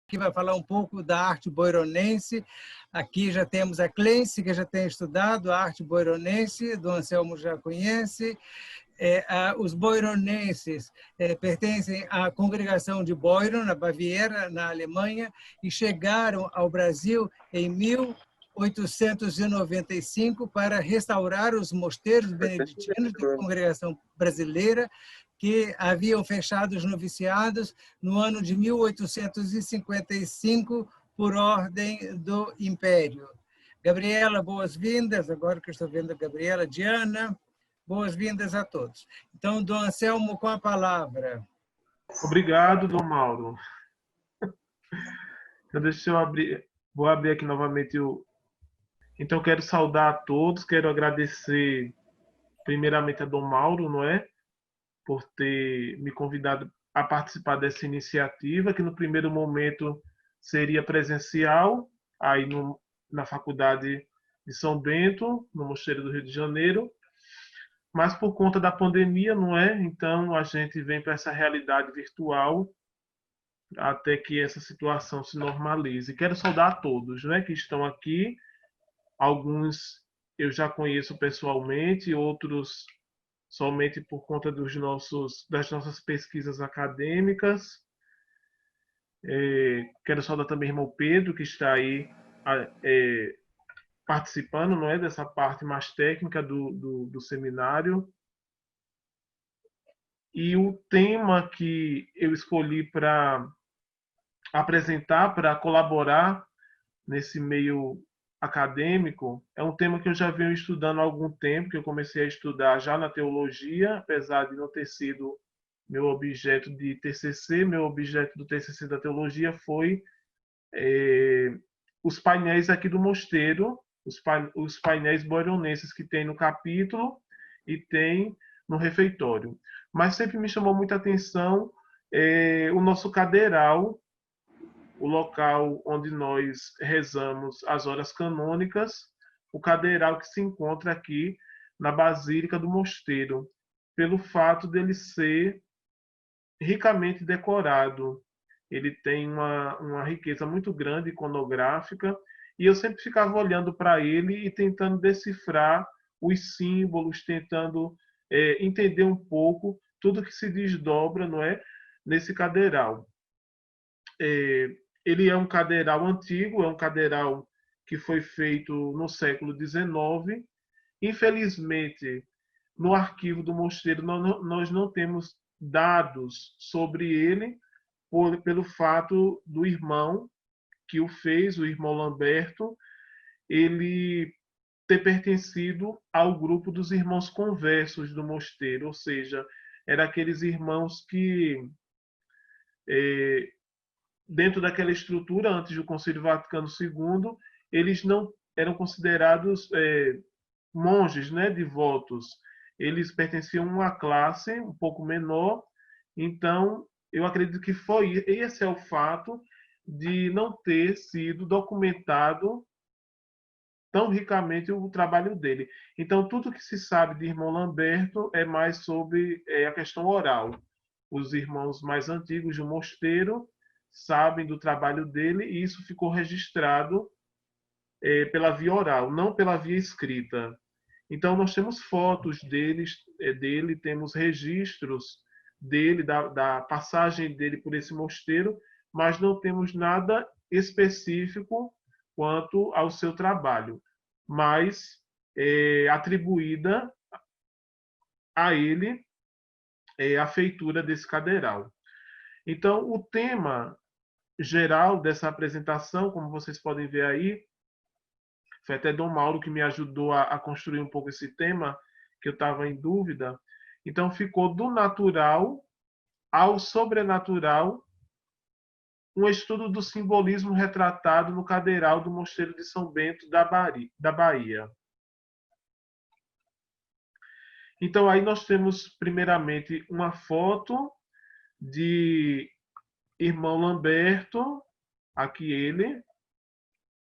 que vai falar um pouco da arte boironense. Aqui já temos a Clense, que já tem estudado a arte boironense, do Anselmo já conhece. Os boironenses pertencem à congregação de Boiron, na Baviera, na Alemanha, e chegaram ao Brasil em 1895 para restaurar os mosteiros beneditinos da congregação brasileira, que haviam fechado os noviciados no ano de 1855 por ordem do Império. Gabriela, boas-vindas. Agora que eu estou vendo a Gabriela, Diana, boas-vindas a todos. Então, Dom Anselmo, com a palavra. Obrigado, Dom Mauro. Então, deixa eu abrir. Vou abrir aqui novamente o. Então, quero saudar a todos, quero agradecer primeiramente a Dom Mauro, não é? Por ter me convidado a participar dessa iniciativa, que no primeiro momento seria presencial, aí na Faculdade de São Bento, no Mosteiro do Rio de Janeiro, mas por conta da pandemia, não é? Então a gente vem para essa realidade virtual até que essa situação se normalize. Quero saudar a todos, né, que estão aqui. Alguns eu já conheço pessoalmente, outros somente por conta das nossas pesquisas acadêmicas. Quero saudar também o irmão Pedro, que está aí participando, não é, dessa parte mais técnica do seminário. E o tema que eu escolhi para apresentar, para colaborar nesse meio acadêmico, é um tema que eu já venho estudando há algum tempo, que eu comecei a estudar já na teologia, apesar de não ter sido meu objeto de TCC. Meu objeto do TCC da teologia foi os painéis aqui do mosteiro, os painéis boironenses que tem no capítulo e tem no refeitório. Mas sempre me chamou muita atenção o nosso cadeiral, o local onde nós rezamos as horas canônicas, o cadeiral que se encontra aqui na Basílica do Mosteiro, pelo fato dele ser ricamente decorado. Ele tem uma riqueza muito grande iconográfica, e eu sempre ficava olhando para ele e tentando decifrar os símbolos, tentando entender um pouco tudo que se desdobra, não é, nesse cadeiral. Ele é um cadeiral antigo, é um cadeiral que foi feito no século XIX. Infelizmente, no arquivo do mosteiro nós não temos dados sobre ele, pelo fato do irmão que o fez, o irmão Lamberto, ele ter pertencido ao grupo dos irmãos conversos do mosteiro, ou seja, eram aqueles irmãos que, dentro daquela estrutura, antes do Concílio Vaticano II, eles não eram considerados monges, né, devotos. Eles pertenciam a uma classe um pouco menor. Então, eu acredito que esse é o fato de não ter sido documentado tão ricamente o trabalho dele. Então, tudo que se sabe de irmão Lamberto é mais sobre a questão oral. Os irmãos mais antigos do mosteiro sabem do trabalho dele, e isso ficou registrado pela via oral, não pela via escrita. Então, nós temos fotos dele, temos registros dele, da passagem dele por esse mosteiro, mas não temos nada específico quanto ao seu trabalho, mas atribuída a ele a feitura desse cadeiral. Então, o tema geral dessa apresentação, como vocês podem ver aí, foi até Dom Mauro que me ajudou a construir um pouco esse tema, que eu estava em dúvida. Então, ficou do natural ao sobrenatural, um estudo do simbolismo retratado no cadeiral do Mosteiro de São Bento da Bahia. Então, aí nós temos, primeiramente, uma foto de irmão Lamberto, aqui ele,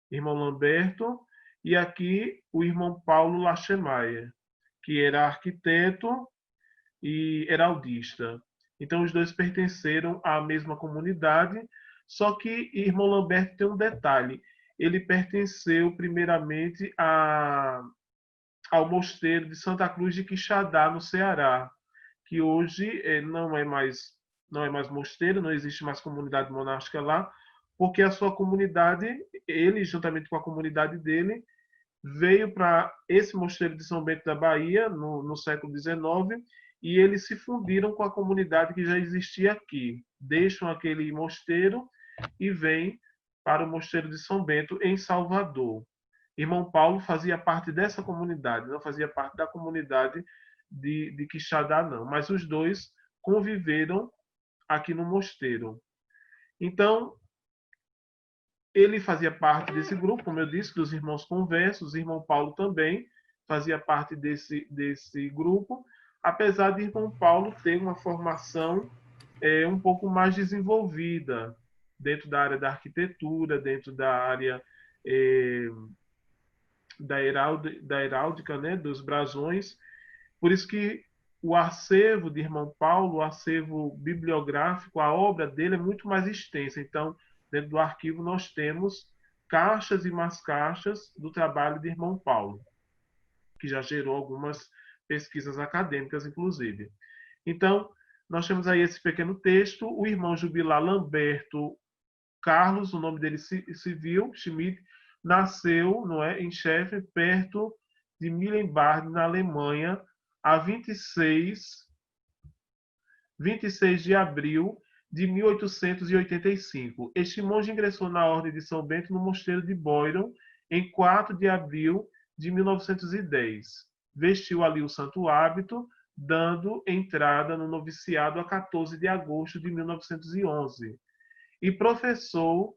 irmão Lamberto, e aqui o irmão Paulo Lachemayer, que era arquiteto e heraldista. Então, os dois pertenceram à mesma comunidade, Só que irmão Lamberto tem um detalhe. Ele pertenceu primeiramente ao mosteiro de Santa Cruz de Quixadá, no Ceará, que hoje não é mais mosteiro, não existe mais comunidade monástica lá, porque a sua comunidade, ele juntamente com a comunidade dele, veio para esse mosteiro de São Bento da Bahia no século XIX, e eles se fundiram com a comunidade que já existia aqui. Deixam aquele mosteiro e vêm para o mosteiro de São Bento em Salvador. Irmão Paulo fazia parte dessa comunidade, não fazia parte da comunidade de Quixadá, não. Mas os dois conviveram aqui no mosteiro. Então, ele fazia parte desse grupo, como eu disse, dos irmãos conversos. O irmão Paulo também fazia parte desse grupo, apesar de irmão Paulo ter uma formação um pouco mais desenvolvida dentro da área da arquitetura, dentro da área da heráldica, né, dos brasões. Por isso que o acervo de irmão Paulo, o acervo bibliográfico, a obra dele é muito mais extensa. Então, dentro do arquivo nós temos caixas e mais caixas do trabalho de irmão Paulo, que já gerou algumas pesquisas acadêmicas, inclusive. Então, nós temos aí esse pequeno texto. O irmão Jubilar Lamberto Carlos, o nome dele civil, Schmidt, nasceu, não é, em Sheffield, perto de Milenbad, na Alemanha, a 26 de abril de 1885. Este monge ingressou na Ordem de São Bento no Mosteiro de Boiron em 4 de abril de 1910. Vestiu ali o santo hábito, dando entrada no noviciado a 14 de agosto de 1911. E professou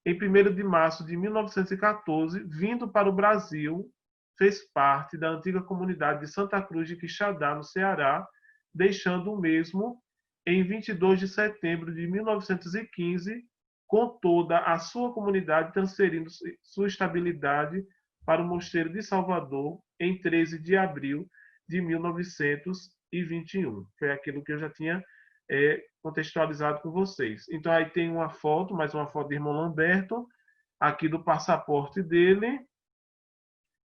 em 1º de março de 1914, vindo para o Brasil, fez parte da antiga comunidade de Santa Cruz de Quixadá, no Ceará, deixando o mesmo em 22 de setembro de 1915, com toda a sua comunidade, transferindo sua estabilidade para o Mosteiro de Salvador em 13 de abril de 1921. Foi aquilo que eu já tinha contextualizado com vocês. Então, aí tem uma foto, mais uma foto do irmão Lamberto, aqui do passaporte dele,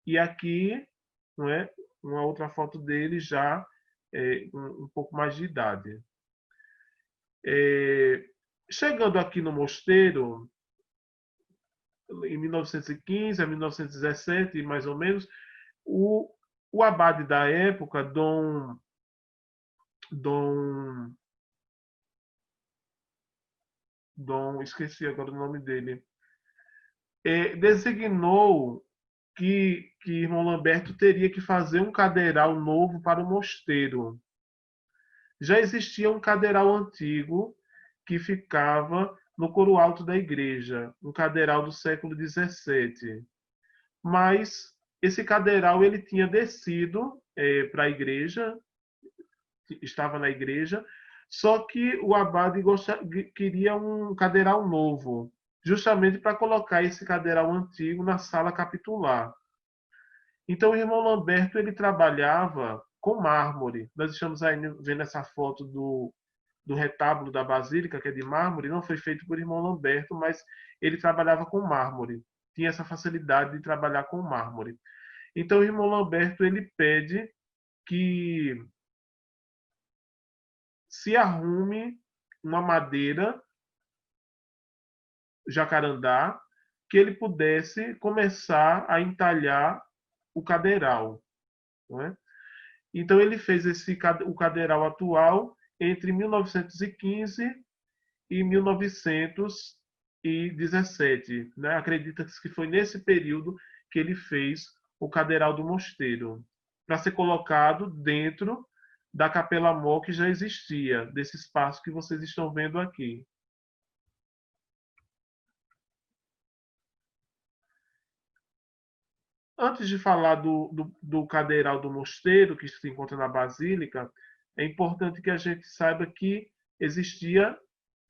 e aqui, não é, uma outra foto dele já um pouco mais de idade. Chegando aqui no mosteiro, em 1915 a 1917, mais ou menos, o abade da época, esqueci agora o nome dele, designou que irmão Lamberto teria que fazer um cadeiral novo para o mosteiro. Já existia um cadeiral antigo que ficava no coro alto da igreja, um cadeiral do século XVII. Mas esse cadeiral ele tinha descido para a igreja, estava na igreja, só que o abade queria um cadeiral novo, justamente para colocar esse cadeiral antigo na sala capitular. Então, o irmão Lamberto ele trabalhava com mármore. Nós estamos aí vendo essa foto do retábulo da Basílica, que é de mármore, não foi feito por irmão Lamberto, mas ele trabalhava com mármore. Tinha essa facilidade de trabalhar com mármore. Então, o irmão Lamberto ele pede que se arrume uma madeira jacarandá que ele pudesse começar a entalhar o cadeiral, não é? Então ele fez o cadeiral atual entre 1915 e 1917, né? Acredita-se que foi nesse período que ele fez o cadeiral do mosteiro, para ser colocado dentro da Capela Mor que já existia, desse espaço que vocês estão vendo aqui. Antes de falar do cadeiral do mosteiro, que se encontra na Basílica, é importante que a gente saiba que existia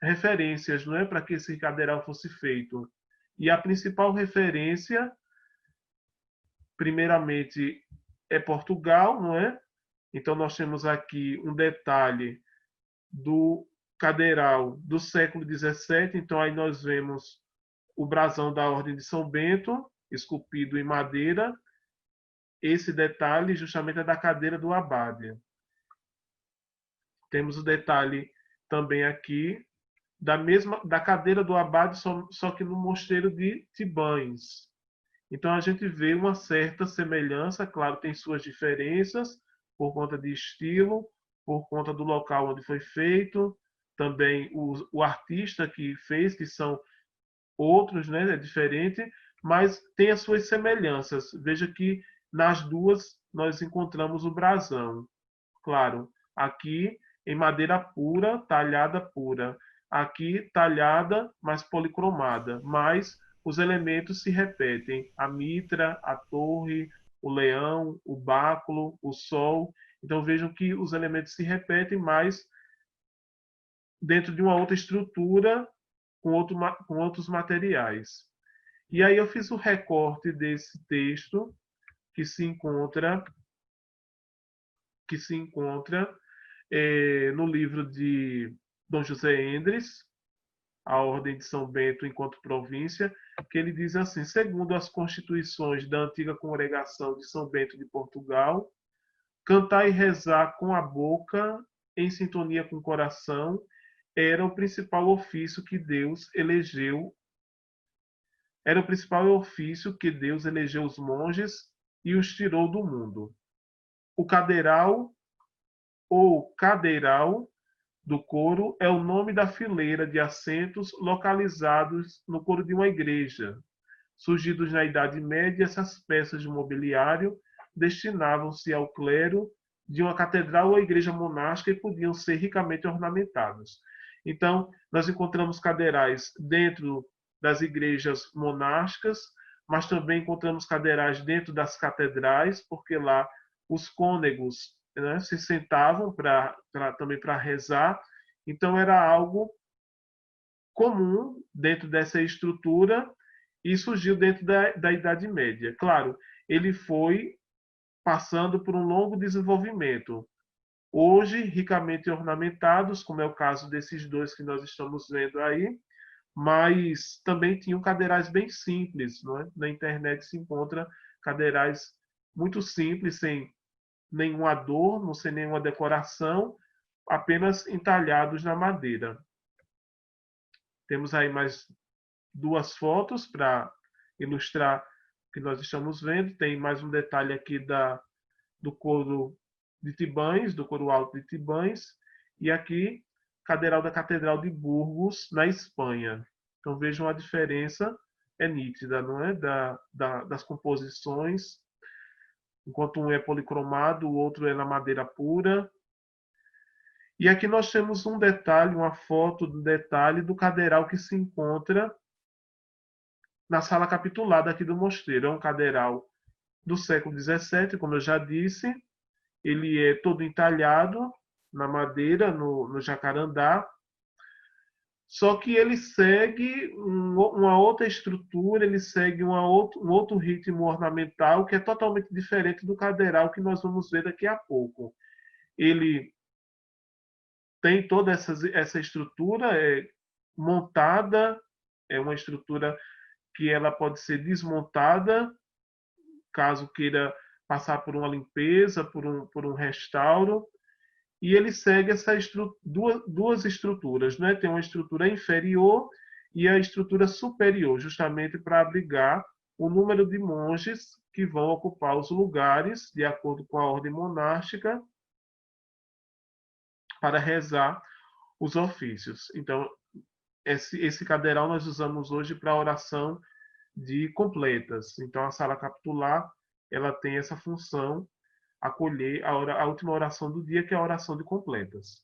referências, não é, para que esse cadeiral fosse feito. E a principal referência, primeiramente, é Portugal, não é? Então nós temos aqui um detalhe do cadeiral do século XVII, então aí nós vemos o brasão da Ordem de São Bento, esculpido em madeira. Esse detalhe justamente é da cadeira do abade. Temos o detalhe também aqui da cadeira do abade, só que no mosteiro de Tibães. Então a gente vê uma certa semelhança, claro, tem suas diferenças por conta de estilo, por conta do local onde foi feito, também o artista que fez, que são outros, né, é diferente, mas tem as suas semelhanças. Veja que nas duas nós encontramos o brasão. Claro, aqui em madeira pura, talhada pura. Aqui talhada, mas policromada. Mas os elementos se repetem. A mitra, a torre, o leão, o báculo, o sol. Então vejam que os elementos se repetem, mas dentro de uma outra estrutura, com outros materiais. E aí eu fiz o recorte desse texto que se encontra no livro de Dom José Endres, A Ordem de São Bento enquanto Província, que ele diz assim: segundo as constituições da antiga congregação de São Bento de Portugal, cantar e rezar com a boca, em sintonia com o coração, era o principal ofício que Deus elegeu. Era o principal ofício que Deus elegeu os monges e os tirou do mundo. O cadeiral ou cadeiral do coro é o nome da fileira de assentos localizados no coro de uma igreja. Surgidos na Idade Média, essas peças de mobiliário destinavam-se ao clero de uma catedral ou igreja monástica e podiam ser ricamente ornamentados. Então, nós encontramos cadeirais dentro das igrejas monásticas, mas também encontramos cadeirais dentro das catedrais, porque lá os cônegos, né, se sentavam também para rezar. Então, era algo comum dentro dessa estrutura e surgiu dentro da Idade Média. Claro, ele foi passando por um longo desenvolvimento. Hoje, ricamente ornamentados, como é o caso desses dois que nós estamos vendo aí, mas também tinham cadeirais bem simples. Não é? Na internet se encontra cadeirais muito simples, sem nenhum adorno, sem nenhuma decoração, apenas entalhados na madeira. Temos aí mais duas fotos para ilustrar o que nós estamos vendo. Tem mais um detalhe aqui do coro de Tibães, do coro alto de Tibães, e aqui, cadeiral da Catedral de Burgos, na Espanha. Então vejam a diferença, é nítida, não é? Das composições, enquanto um é policromado, o outro é na madeira pura. E aqui nós temos um detalhe, uma foto do detalhe do cadeiral que se encontra na sala capitulada aqui do mosteiro. É um cadeiral do século XVII, como eu já disse. Ele é todo entalhado na madeira, no jacarandá. Só que ele segue uma outra estrutura, ele segue um outro ritmo ornamental que é totalmente diferente do cadeiral que nós vamos ver daqui a pouco. Ele tem toda essa estrutura montada, é uma estrutura que ela pode ser desmontada, caso queira passar por uma limpeza, por um restauro, e ele segue duas estruturas, né? Tem uma estrutura inferior e a estrutura superior, justamente para abrigar o número de monges que vão ocupar os lugares, de acordo com a ordem monástica, para rezar os ofícios. Então, esse cadeiral nós usamos hoje para a oração de completas. Então, a sala capitular ela tem essa função, acolher a última oração do dia, que é a oração de completas.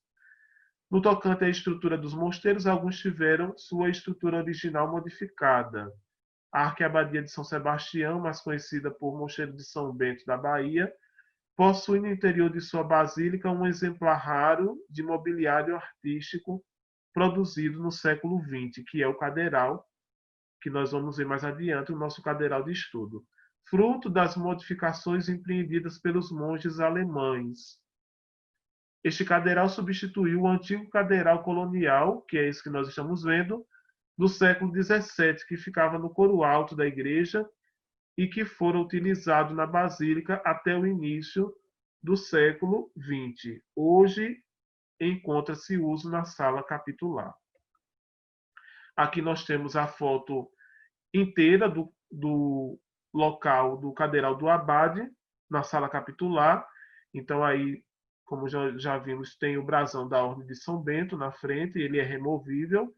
No tocante à estrutura dos mosteiros, alguns tiveram sua estrutura original modificada. A Arquiabadia de São Sebastião, mais conhecida por Mosteiro de São Bento da Bahia, possui no interior de sua basílica um exemplar raro de mobiliário artístico produzido no século XX, que é o cadeiral, que nós vamos ver mais adiante, o nosso cadeiral de estudo, fruto das modificações empreendidas pelos monges alemães. este cadeiral substituiu o antigo cadeiral colonial, que é esse que nós estamos vendo, do século XVII, que ficava no coro alto da igreja e que foram utilizados na Basílica até o início do século XX. Hoje encontra-se uso na sala capitular. Aqui nós temos a foto inteira do local do cadeiral do abade, na sala capitular. Então aí, como já vimos, tem o brasão da Ordem de São Bento na frente, ele é removível,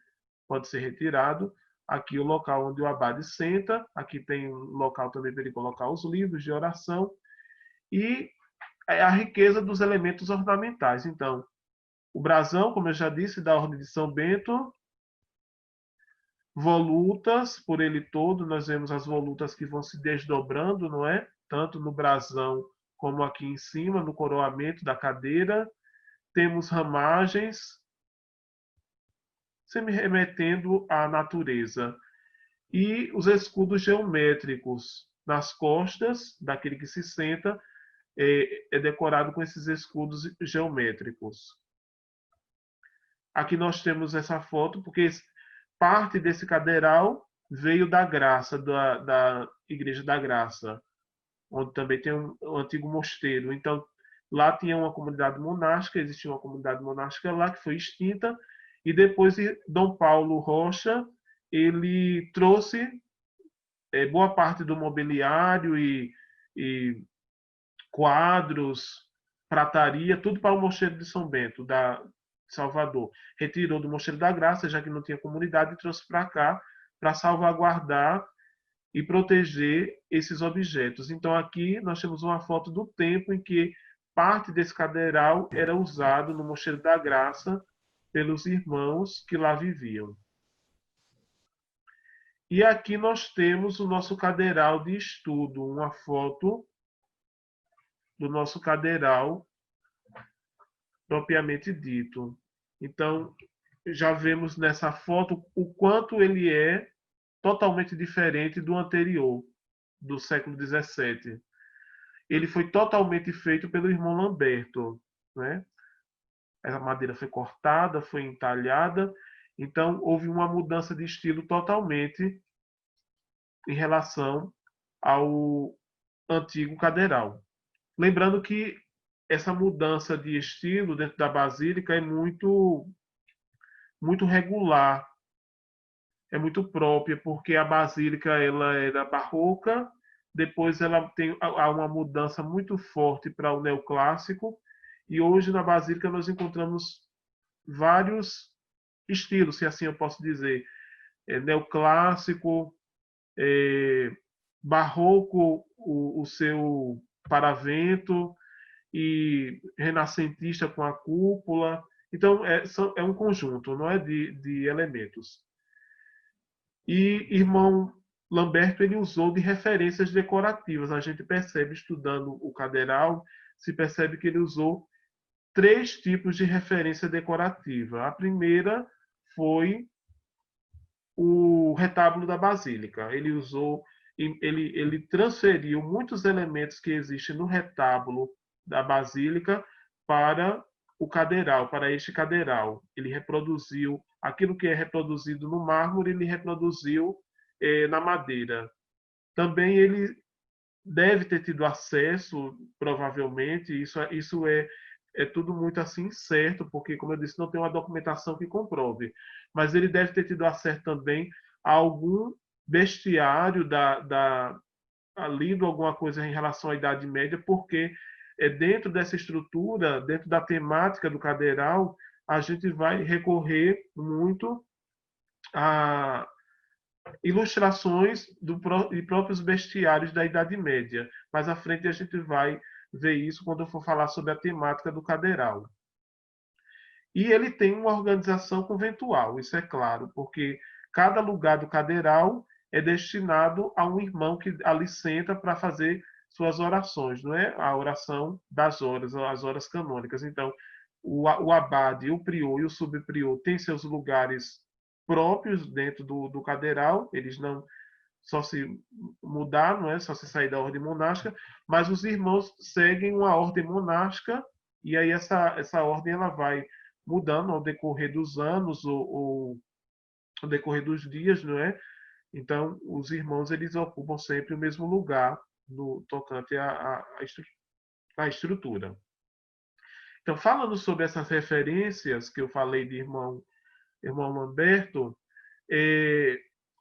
pode ser retirado. Aqui o local onde o abade senta, aqui tem um local também para ele colocar os livros de oração, e a riqueza dos elementos ornamentais. Então, o brasão, como eu já disse, da Ordem de São Bento, volutas por ele todo, nós vemos as volutas que vão se desdobrando, não é? Tanto no brasão como aqui em cima, no coroamento da cadeira. Temos ramagens, sempre remetendo à natureza. E os escudos geométricos nas costas daquele que se senta é decorado com esses escudos geométricos. Aqui nós temos essa foto, porque parte desse cadeiral veio da Graça, da Igreja da Graça, onde também tem um antigo mosteiro. Então, lá tinha uma comunidade monástica, existia uma comunidade monástica lá que foi extinta, e depois Dom Paulo Rocha, ele trouxe boa parte do mobiliário e quadros, prataria, tudo para o Mosteiro de São Bento, de Salvador. Retirou do Mosteiro da Graça, já que não tinha comunidade, e trouxe para cá para salvaguardar e proteger esses objetos. Então aqui nós temos uma foto do tempo em que parte desse cadeiral era usado no Mosteiro da Graça pelos irmãos que lá viviam. E aqui nós temos o nosso cadeiral de estudo, uma foto do nosso cadeiral propriamente dito. Então, já vemos nessa foto o quanto ele é totalmente diferente do anterior, do século XVII. Ele foi totalmente feito pelo irmão Lamberto, né? A madeira foi cortada, foi entalhada, então houve uma mudança de estilo totalmente em relação ao antigo cadeiral. Lembrando que essa mudança de estilo dentro da Basílica é muito regular, é muito própria, porque a Basílica ela era barroca, depois ela tem uma mudança muito forte para o neoclássico, e hoje na Basílica nós encontramos vários estilos, se assim eu posso dizer, neoclássico, barroco, o seu paravento, e renascentista com a cúpula. Então, é um conjunto, não é, de elementos. E irmão Lamberto ele usou de referências decorativas. A gente percebe, estudando o cadeiral, se percebe que ele usou 3 tipos de referência decorativa. A primeira foi o retábulo da Basílica. Ele transferiu muitos elementos que existem no retábulo da Basílica para o cadeiral, para este cadeiral. Ele reproduziu aquilo que é reproduzido no mármore, ele reproduziu na madeira. Também ele deve ter tido acesso, provavelmente, isso é tudo muito assim certo, porque, como eu disse, não tem uma documentação que comprove, mas ele deve ter tido acesso também a algum bestiário lido alguma coisa em relação à Idade Média, porque dentro dessa estrutura, dentro da temática do cadeiral, a gente vai recorrer muito a ilustrações de próprios bestiários da Idade Média. Mais à frente a gente vai ver isso quando eu for falar sobre a temática do cadeiral. E ele tem uma organização conventual, isso é claro, porque cada lugar do cadeiral é destinado a um irmão que ali senta para fazer suas orações, não é? A oração das horas, as horas canônicas. Então, o abade, o prior e o subprior têm seus lugares próprios dentro do cadeiral, eles não só se mudar, não é? Só se sair da ordem monástica, mas os irmãos seguem uma ordem monástica E aí essa ordem ela vai mudando ao decorrer dos anos ou ao decorrer dos dias, não é? Então, os irmãos eles ocupam sempre o mesmo lugar no tocante à estrutura. Então, falando sobre essas referências que eu falei de irmão Lamberto, é,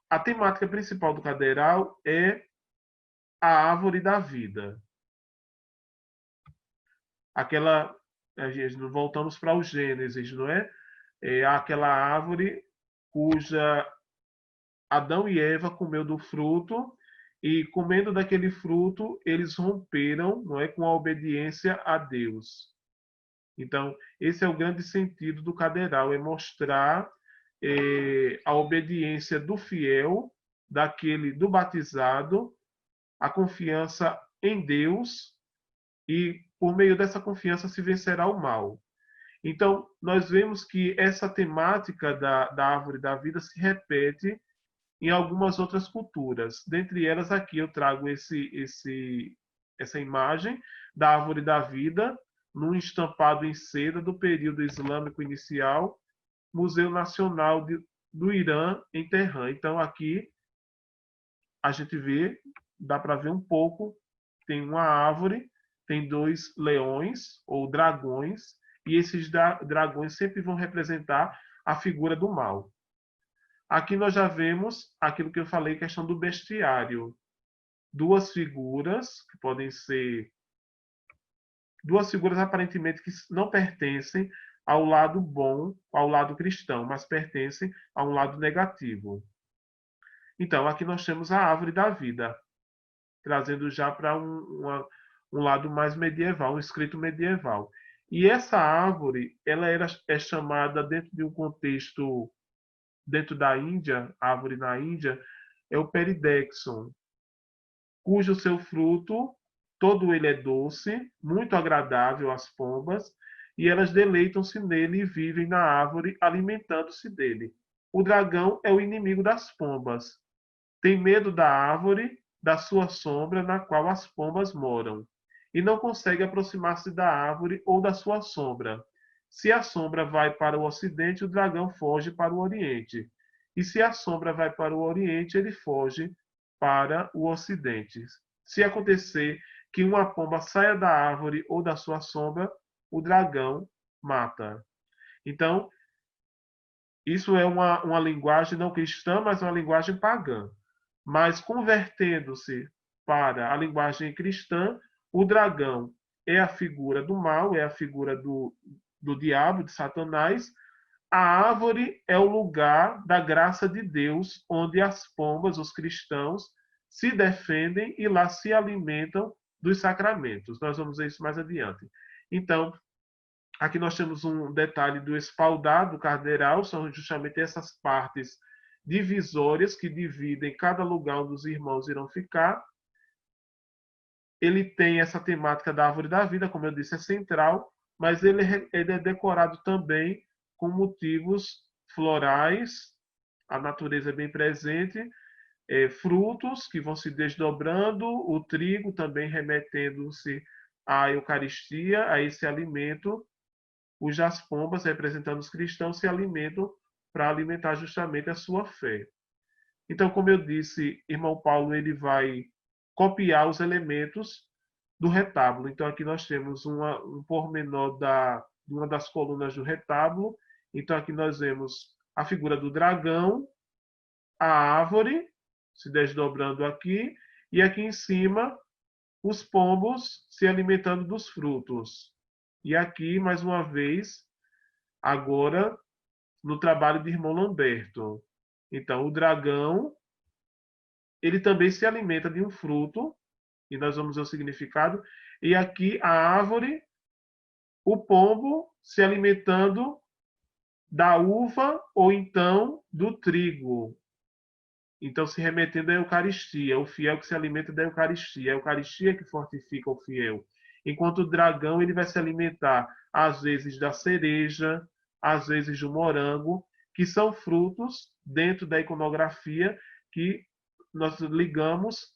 a temática principal do cadeiral é a árvore da vida. Aquela, voltamos para o Gênesis, não é? É aquela árvore cuja Adão e Eva comeu do fruto e comendo daquele fruto eles romperam, não é, com a obediência a Deus. Então esse é o grande sentido do cadeiral, é mostrar a obediência do fiel, daquele do batizado, a confiança em Deus e por meio dessa confiança se vencerá o mal. Então, nós vemos que essa temática da árvore da vida se repete em algumas outras culturas. Dentre elas, aqui eu trago essa imagem da árvore da vida, num estampado em seda do período islâmico inicial, Museu Nacional do Irã, em Teherã. Então, aqui a gente vê, dá para ver um pouco, tem uma árvore, tem dois leões ou dragões, e esses dragões sempre vão representar a figura do mal. Aqui nós já vemos aquilo que eu falei, questão do bestiário. Duas figuras, que podem ser duas figuras aparentemente que não pertencem ao lado bom, ao lado cristão, mas pertencem a um lado negativo. Então, aqui nós temos a árvore da vida, trazendo já para um lado mais medieval, um escrito medieval. E essa árvore, ela é chamada dentro de um contexto, dentro da Índia, a árvore na Índia, é o Peridexon, cujo seu fruto, todo ele é doce, muito agradável às pombas, e elas deleitam-se nele e vivem na árvore, alimentando-se dele. O dragão é o inimigo das pombas. Tem medo da árvore, da sua sombra, na qual as pombas moram, e não consegue aproximar-se da árvore ou da sua sombra. Se a sombra vai para o ocidente, o dragão foge para o oriente. E se a sombra vai para o oriente, ele foge para o ocidente. Se acontecer que uma pomba saia da árvore ou da sua sombra, o dragão mata. Então, isso é uma linguagem não cristã, mas uma linguagem pagã. Mas convertendo-se para a linguagem cristã, o dragão é a figura do mal, é a figura do diabo, de Satanás. A árvore é o lugar da graça de Deus, onde as pombas, os cristãos, se defendem e lá se alimentam dos sacramentos. Nós vamos ver isso mais adiante. Então, aqui nós temos um detalhe do espaldar do cardeal, são justamente essas partes divisórias que dividem cada lugar onde os irmãos irão ficar. Ele tem essa temática da árvore da vida, como eu disse, é central, mas ele é decorado também com motivos florais, a natureza é bem presente, frutos que vão se desdobrando, o trigo também remetendo-se à Eucaristia, a esse alimento, cujas pombas, representando os cristãos, se alimentam para alimentar justamente a sua fé. Então, como eu disse, irmão Paulo ele vai copiar os elementos do retábulo. Então, aqui nós temos um pormenor de uma das colunas do retábulo. Então, aqui nós vemos a figura do dragão, a árvore se desdobrando aqui, e aqui em cima os pombos se alimentando dos frutos. E aqui, mais uma vez, agora no trabalho de irmão Lamberto. Então, o dragão, ele também se alimenta de um fruto, e nós vamos ver o significado. E aqui a árvore, o pombo se alimentando da uva ou então do trigo. Então, se remetendo à Eucaristia, o fiel que se alimenta da Eucaristia, a Eucaristia que fortifica o fiel. Enquanto o dragão ele vai se alimentar, às vezes, da cereja, às vezes do morango, que são frutos dentro da iconografia que nós ligamos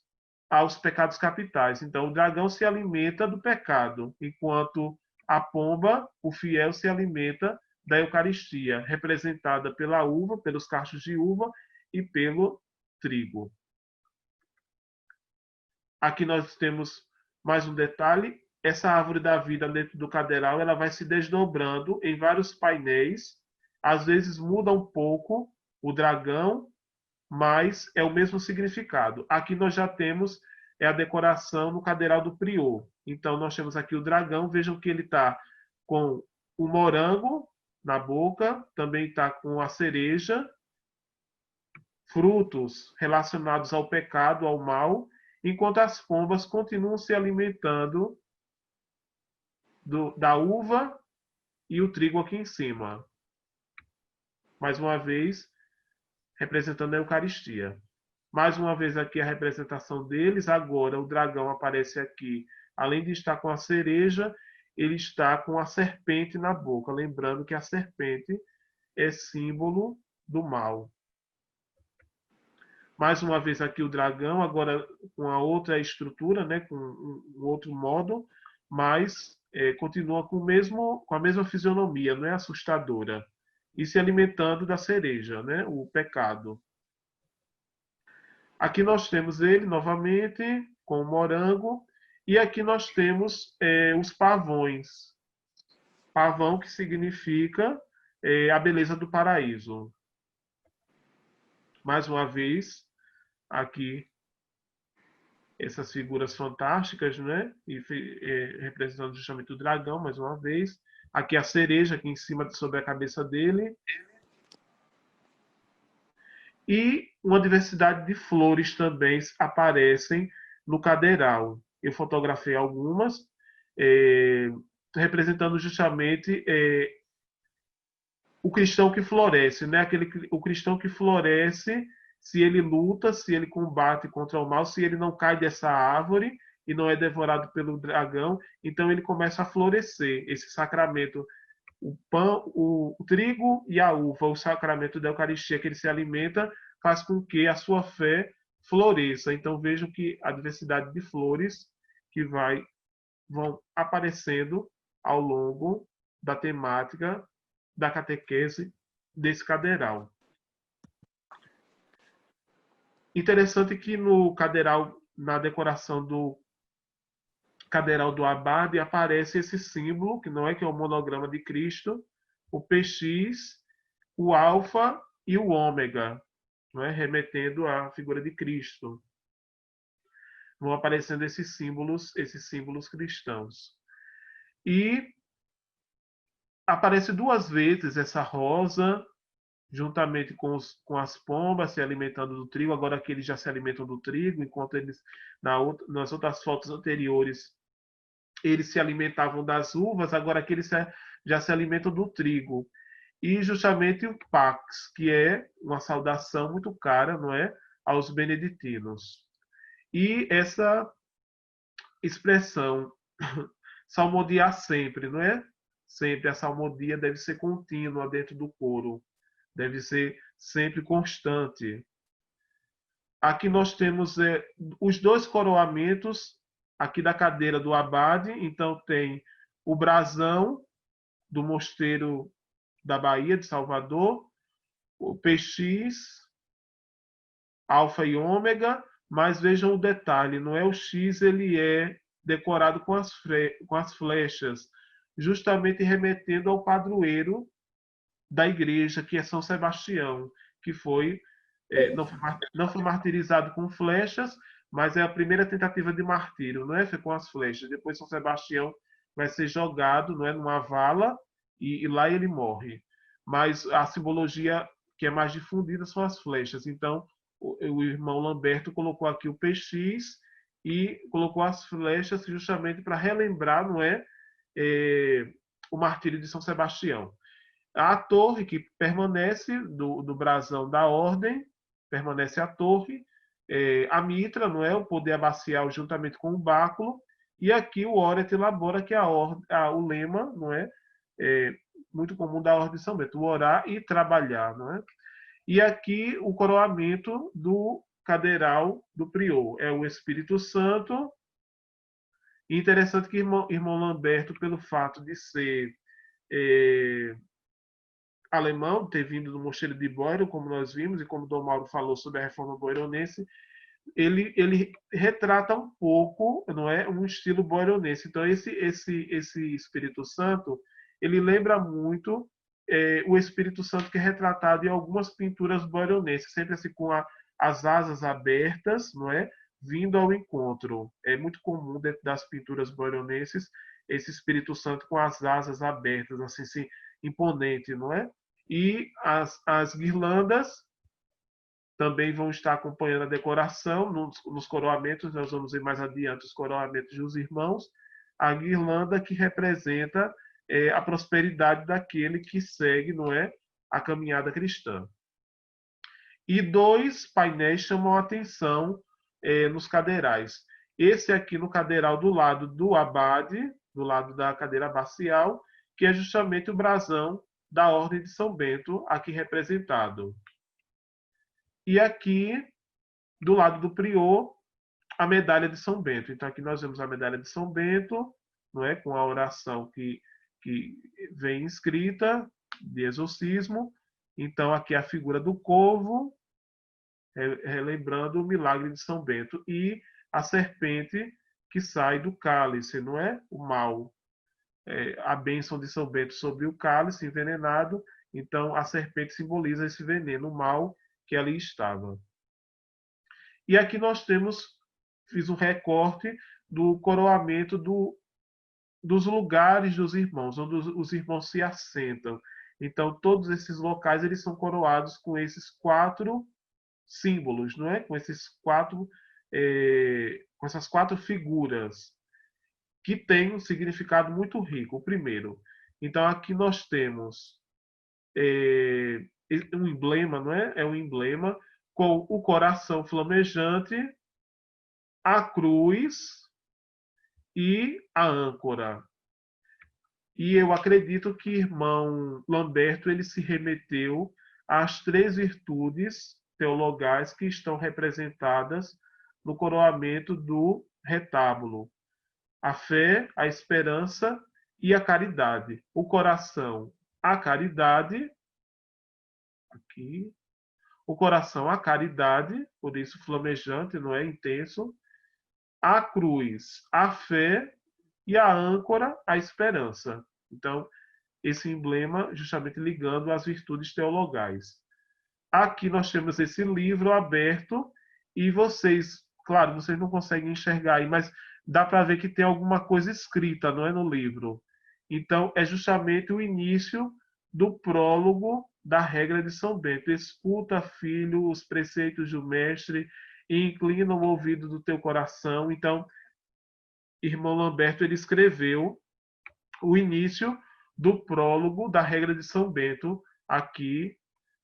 aos pecados capitais. Então, o dragão se alimenta do pecado, enquanto a pomba, o fiel, se alimenta da Eucaristia, representada pela uva, pelos cachos de uva e pelo trigo. Aqui nós temos mais um detalhe. Essa árvore da vida dentro do cadeiral, ela vai se desdobrando em vários painéis. Às vezes muda um pouco o dragão, mas é o mesmo significado. Aqui nós já temos a decoração no cadeiral do prior. Então nós temos aqui o dragão. Vejam que ele está com o morango na boca, também está com a cereja, frutos relacionados ao pecado, ao mal, enquanto as pombas continuam se alimentando da uva e o trigo aqui em cima. Mais uma vez, representando a Eucaristia. Mais uma vez aqui a representação deles. Agora o dragão aparece aqui. Além de estar com a cereja, ele está com a serpente na boca. Lembrando que a serpente é símbolo do mal. Mais uma vez aqui o dragão, agora com a outra estrutura, né, com um outro modo, mas continua com a mesma fisionomia, não é assustadora. E se alimentando da cereja, né, o pecado. Aqui nós temos ele novamente com o morango. E aqui nós temos os pavões. Pavão, que significa a beleza do paraíso. Mais uma vez, aqui essas figuras fantásticas, né? E representando justamente o dragão, mais uma vez. Aqui a cereja, aqui em cima, sobre a cabeça dele. E uma diversidade de flores também aparecem no cadeiral. Eu fotografei algumas, representando justamente o cristão que floresce, né? O cristão que floresce se ele luta, se ele combate contra o mal, se ele não cai dessa árvore e não é devorado pelo dragão, então ele começa a florescer. Esse sacramento, o pão, o trigo e a uva, o sacramento da Eucaristia que ele se alimenta, faz com que a sua fé floresça. Então vejam que a diversidade de flores que vão aparecendo ao longo da temática da catequese desse cadeiral. Interessante que no cadeiral, na decoração do cadeiral do abade, aparece esse símbolo, que não é que é o monograma de Cristo, o PX, o alfa e o ômega, não é? Remetendo à figura de Cristo. Vão aparecendo esses símbolos cristãos. E aparece duas vezes essa rosa, juntamente com as pombas se alimentando do trigo. Agora aqui eles já se alimentam do trigo, enquanto eles, nas outras fotos anteriores, eles se alimentavam das uvas, agora aqui eles já se alimentam do trigo. E justamente o Pax, que é uma saudação muito cara, não é, aos beneditinos. E essa expressão, salmodiar sempre, não é? Sempre a salmodia deve ser contínua dentro do coro, deve ser sempre constante. Aqui nós temos os dois coroamentos aqui da cadeira do abade. Então tem o brasão do mosteiro da Bahia, de Salvador, o PX, alfa e ômega, mas vejam o detalhe, não é o X, ele é decorado com as flechas, justamente remetendo ao padroeiro da igreja, que é São Sebastião, que não foi martirizado com flechas, mas é a primeira tentativa de martírio, não é? Foi com as flechas. Depois São Sebastião vai ser jogado, não é, numa vala e lá ele morre. Mas a simbologia que é mais difundida são as flechas. Então, o irmão Lamberto colocou aqui o PX e colocou as flechas justamente para relembrar, não é, o martírio de São Sebastião. A torre que permanece do brasão da ordem, permanece a torre, a mitra, não é, o poder abacial juntamente com o báculo, e aqui o ora et labora, que é o lema, não é, muito comum da ordem de São Bento, o orar e trabalhar, não é? E aqui o coroamento do cadeiral do prior é o Espírito Santo E interessante que irmão Lamberto, pelo fato de ser é, alemão, ter vindo do Mosteiro de Boiro, como nós vimos, e como o Dom Mauro falou sobre a reforma boironense, ele retrata um pouco, não é, um estilo boironense. Então esse Espírito Santo, ele lembra muito o Espírito Santo que é retratado em algumas pinturas boironenses, sempre assim com as asas abertas, não é, vindo ao encontro. É muito comum dentro das pinturas boironenses esse Espírito Santo com as asas abertas, assim imponente, não é? E as guirlandas também vão estar acompanhando a decoração nos coroamentos. Nós vamos ver mais adiante os coroamentos dos irmãos. A guirlanda que representa a prosperidade daquele que segue, não é, a caminhada cristã. E dois painéis chamam a atenção nos cadeirais. Esse aqui no cadeiral do lado do abade, do lado da cadeira abacial, que é justamente o brasão da Ordem de São Bento, aqui representado. E aqui, do lado do prior, a medalha de São Bento. Então, aqui nós vemos a medalha de São Bento, não é, com a oração que vem escrita de exorcismo. Então, aqui a figura do corvo, relembrando o milagre de São Bento. E a serpente que sai do cálice, não é? O mal. A bênção de São Bento sobre o cálice envenenado. Então, a serpente simboliza esse veneno, o mal que ali estava. E aqui nós fiz um recorte do coroamento dos lugares dos irmãos, onde os irmãos se assentam. Então, todos esses locais eles são coroados com esses 4 símbolos, não é? Com essas 4 figuras que têm um significado muito rico. O primeiro, então aqui nós temos um emblema, não é? É um emblema com o coração flamejante, a cruz e a âncora. E eu acredito que irmão Lamberto ele se remeteu às 3 virtudes teologais que estão representadas no coroamento do retábulo: a fé, a esperança e a caridade. O coração, a caridade, aqui. O coração, a caridade, por isso flamejante, não é intenso. A cruz, a fé, e a âncora, a esperança. Então, esse emblema justamente ligando às virtudes teologais. Aqui nós temos esse livro aberto e vocês, claro, vocês não conseguem enxergar aí, mas dá para ver que tem alguma coisa escrita, não é, no livro. Então, é justamente o início do prólogo da regra de São Bento. Escuta, filho, os preceitos do mestre e inclina o ouvido do teu coração. Então, irmão Lamberto ele escreveu o início do prólogo da regra de São Bento aqui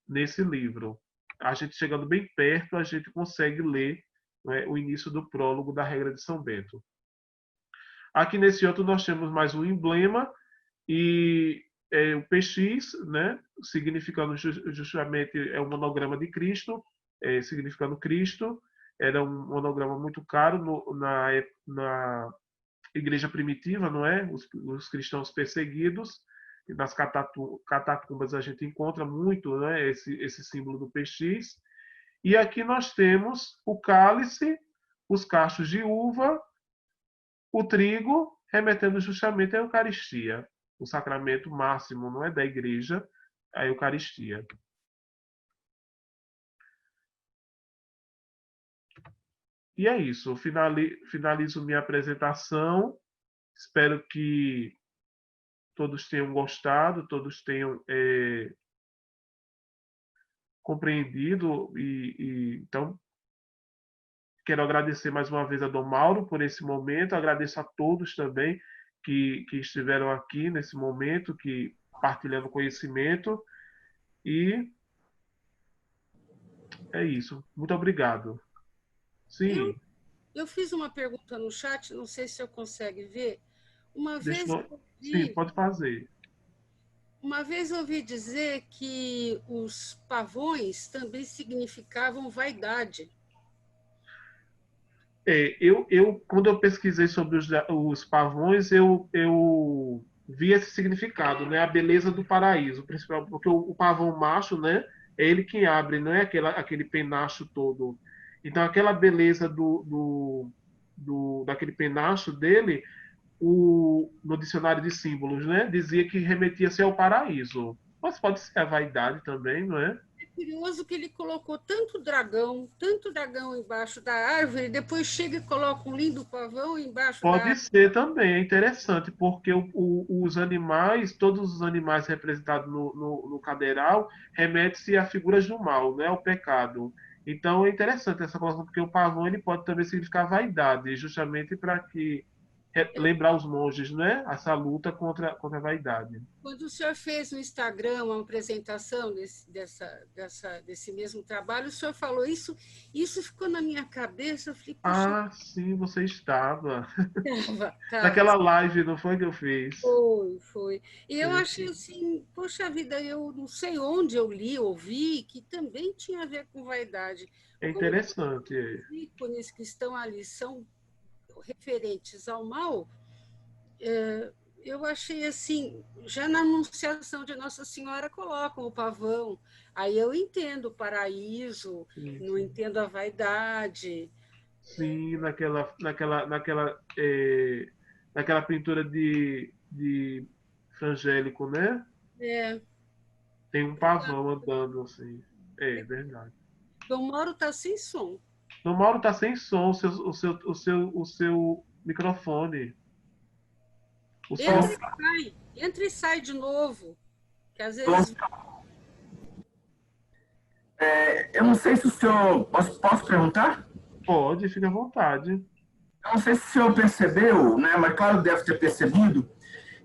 nesse livro. A gente chegando bem perto, a gente consegue ler, né, o início do prólogo da regra de São Bento. Aqui nesse outro nós temos mais um emblema e o PX, né, significando justamente o monograma de Cristo, significando Cristo. Era um monograma muito caro na igreja primitiva, não é? Os cristãos perseguidos. E nas catacumbas a gente encontra muito, né, esse símbolo do PX. E aqui nós temos o cálice, os cachos de uva, o trigo, remetendo justamente à Eucaristia, o sacramento máximo, não é, da igreja, a Eucaristia. E é isso, finalizo minha apresentação. Espero que todos tenham gostado, todos tenham compreendido. Então, quero agradecer mais uma vez a Dom Mauro por esse momento, agradeço a todos também que estiveram aqui nesse momento, que partilhando conhecimento, e é isso. Muito obrigado. Sim. Eu fiz uma pergunta no chat, não sei se você consegue ver. Sim, pode fazer. Uma vez eu ouvi dizer que os pavões também significavam vaidade. Quando eu pesquisei sobre os pavões, eu vi esse significado, né? A beleza do paraíso, principalmente porque o pavão macho, né? É ele quem abre, não é aquele penacho todo. Então, aquela beleza daquele penacho dele, no dicionário de símbolos, né? Dizia que remetia-se ao paraíso. Mas pode ser a vaidade também, não é? É curioso que ele colocou tanto dragão embaixo da árvore, depois chega e coloca um lindo pavão embaixo da Pode árvore. ser também, é interessante, porque os animais, todos os animais representados no cadeiral, remete-se a figuras do mal, né, ao pecado. Então é interessante essa colocação, porque o pavão ele pode também significar vaidade, justamente para que lembrar os monges, né, essa luta contra a vaidade. Quando o senhor fez no Instagram uma apresentação desse mesmo trabalho, o senhor falou isso, isso ficou na minha cabeça. Eu falei, puxa, Ah, sim, você estava. tava. Naquela live, não foi que eu fiz? Foi. E eu Sim, achei sim. assim, poxa vida, eu não sei onde eu li, ouvi, que também tinha a ver com vaidade. É Como interessante. os ícones que estão ali são referentes ao mal, eu achei assim, já na Anunciação de Nossa Senhora colocam o pavão, aí eu entendo o paraíso, Sim, não sim. entendo a vaidade. Sim, naquela pintura de Frangélico, né? É, Tem um pavão andando assim. É verdade. Dom Mauro está sem som. No Mauro tá sem som, o seu microfone. O seu. Entra e sai de novo, que às Então, vezes eu não sei se o senhor. Posso perguntar? Pode, fica à vontade. Eu não sei se o senhor percebeu, né? Mas claro, deve ter percebido,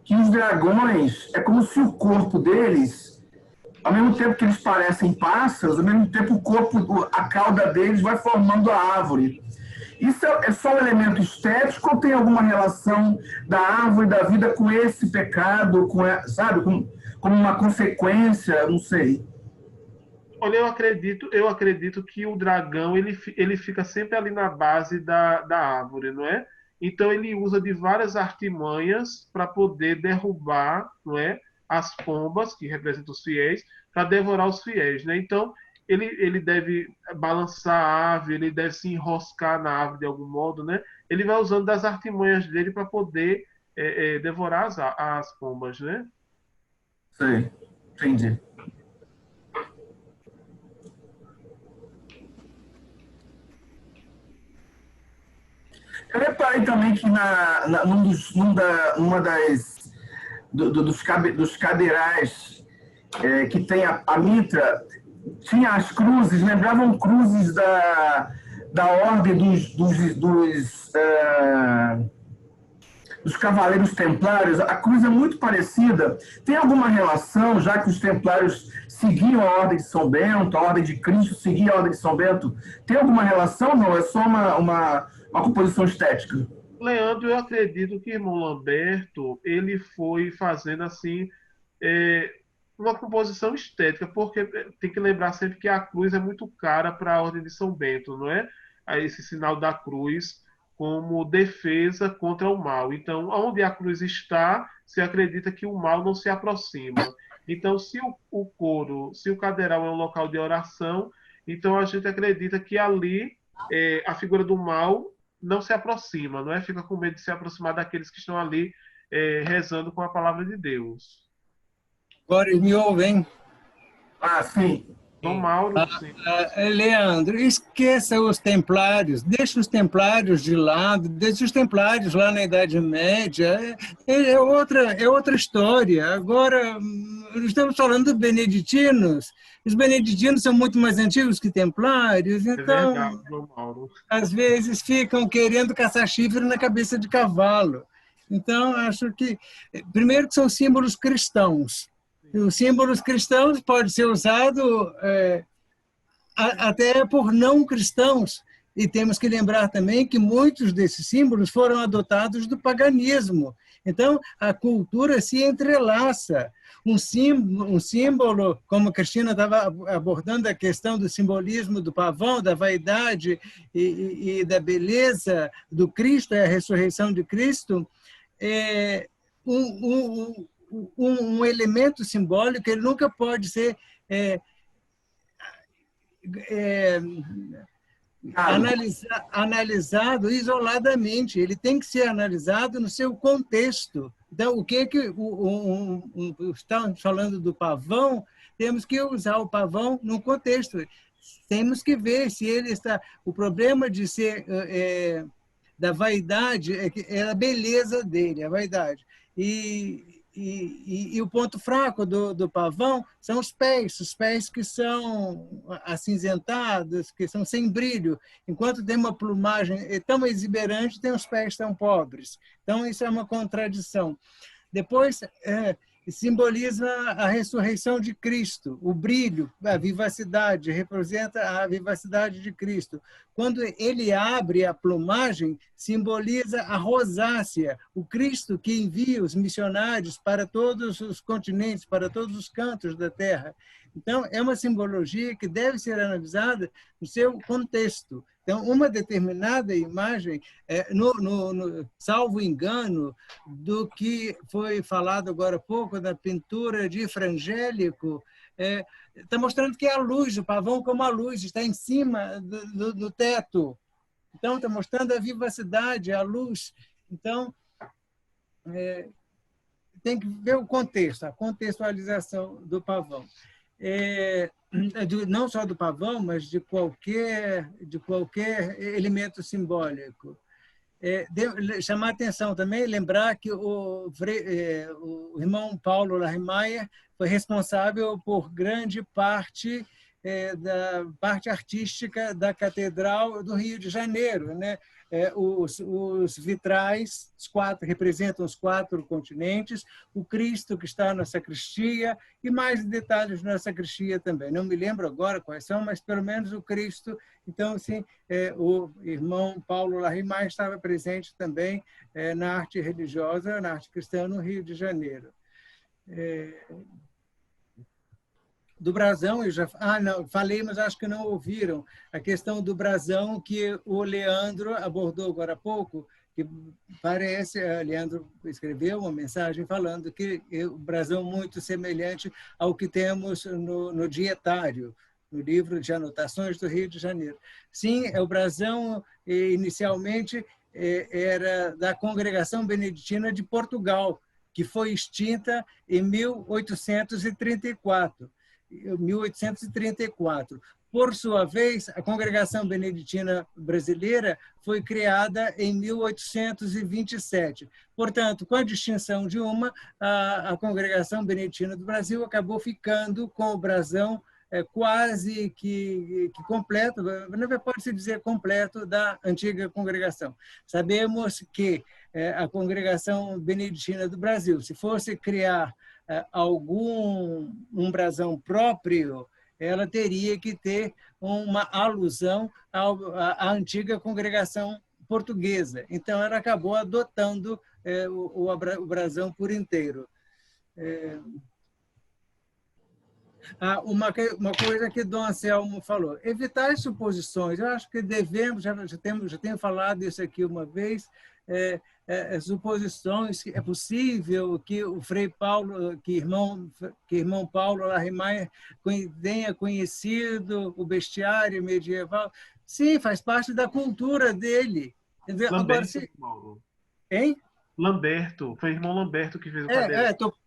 que os dragões é como se o corpo deles, ao mesmo tempo que eles parecem pássaros, ao mesmo tempo o corpo, a cauda deles vai formando a árvore. Isso é só um elemento estético ou tem alguma relação da árvore da vida com esse pecado, sabe, como uma consequência, não sei. Olha, eu acredito que o dragão ele fica sempre ali na base da árvore, não é? Então ele usa de várias artimanhas para poder derrubar, não é? As pombas que representam os fiéis, para devorar os fiéis, né? Então ele deve balançar a árvore, ele deve se enroscar na árvore de algum modo, né? Ele vai usando das artimanhas dele para poder devorar as pombas, né? Sei, entendi. Eu reparei também que numa dos cadeirais que tem a mitra, tinha as cruzes, lembravam cruzes da ordem dos Cavaleiros Templários. A cruz é muito parecida. Tem alguma relação, já que os Templários seguiam a Ordem de São Bento, a Ordem de Cristo seguia a Ordem de São Bento? Tem alguma relação? Não, é só uma composição estética. Leandro, eu acredito que irmão Lamberto ele foi fazendo assim é, uma composição estética, porque tem que lembrar sempre que a cruz é muito cara para a Ordem de São Bento, não é? Aí esse sinal da cruz como defesa contra o mal. Então, onde a cruz está, se acredita que o mal não se aproxima. Então, se o coro, se o cadeiral é um local de oração, então a gente acredita que ali a figura do mal não se aproxima, não é? Fica com medo de se aproximar daqueles que estão ali rezando com a palavra de Deus. Agora eles me ouvem. Ah, sim. Dom Mauro, sim. Leandro, esqueça os templários, deixa os templários de lado, deixa os templários lá na Idade Média, é outra história. Agora, estamos falando dos beneditinos, os beneditinos são muito mais antigos que templários, então, Verdade, Dom Mauro. às vezes, ficam querendo caçar chifre na cabeça de cavalo. Então, acho que, primeiro, que são símbolos cristãos. Os símbolos cristãos podem ser usados até por não cristãos. E temos que lembrar também que muitos desses símbolos foram adotados do paganismo. Então, a cultura se entrelaça. Um símbolo, como a Cristina estava abordando a questão do simbolismo do pavão, da vaidade e da beleza do Cristo, a ressurreição de Cristo, é um elemento simbólico, ele nunca pode ser analisado isoladamente, ele tem que ser analisado no seu contexto. Então, o que estamos falando do pavão, temos que usar o pavão num contexto. Temos que ver se ele está... O problema de ser da vaidade é a beleza dele, a vaidade. E o ponto fraco do pavão são os pés que são acinzentados, que são sem brilho. Enquanto tem uma plumagem tão exuberante, tem os pés tão pobres. Então, isso é uma contradição. Depois, simboliza a ressurreição de Cristo, o brilho, a vivacidade, representa a vivacidade de Cristo. Quando ele abre a plumagem, simboliza a rosácea, o Cristo que envia os missionários para todos os continentes, para todos os cantos da terra. Então, é uma simbologia que deve ser analisada no seu contexto. Então, uma determinada imagem, salvo engano, do que foi falado agora há pouco, da pintura de Frangélico, está mostrando que é a luz, o pavão como a luz, está em cima do teto. Então, está mostrando a vivacidade, a luz. Então, tem que ver o contexto, a contextualização do pavão. Não só do pavão, mas de qualquer elemento simbólico. Chamar a atenção também, lembrar que o irmão Paulo Larrimaier foi responsável por grande parte da parte artística da Catedral do Rio de Janeiro, né? Os vitrais, representam os 4 continentes, o Cristo que está na sacristia e mais detalhes na sacristia também. Não me lembro agora quais são, mas pelo menos o Cristo. Então, assim, o irmão Paulo Larrimaier estava presente também na arte religiosa, na arte cristã no Rio de Janeiro. Do brasão, eu já não, falei, mas acho que não ouviram, a questão do brasão que o Leandro abordou agora há pouco, que parece, Leandro escreveu uma mensagem falando que o brasão muito semelhante ao que temos no Dietário, no livro de anotações do Rio de Janeiro. Sim, o brasão inicialmente era da Congregação Beneditina de Portugal, que foi extinta em 1834. Por sua vez, a Congregação Beneditina Brasileira foi criada em 1827. Portanto, com a distinção de uma, a Congregação Beneditina do Brasil acabou ficando com o brasão quase que completo, pode-se dizer completo, da antiga congregação. Sabemos que a Congregação Beneditina do Brasil, se fosse criar um brasão próprio, ela teria que ter uma alusão à antiga congregação portuguesa. Então, ela acabou adotando o brasão por inteiro. Uma coisa que Dom Anselmo falou, evitar as suposições. Eu acho que devemos, já tenho falado isso aqui uma vez, suposições que é possível que o Frei Paulo, que irmão Paulo Larrimaier tenha conhecido o bestiário medieval. Sim, faz parte da cultura dele. Lamberto, agora, Paulo. Hein? Lamberto, foi o irmão Lamberto que fez o quadro.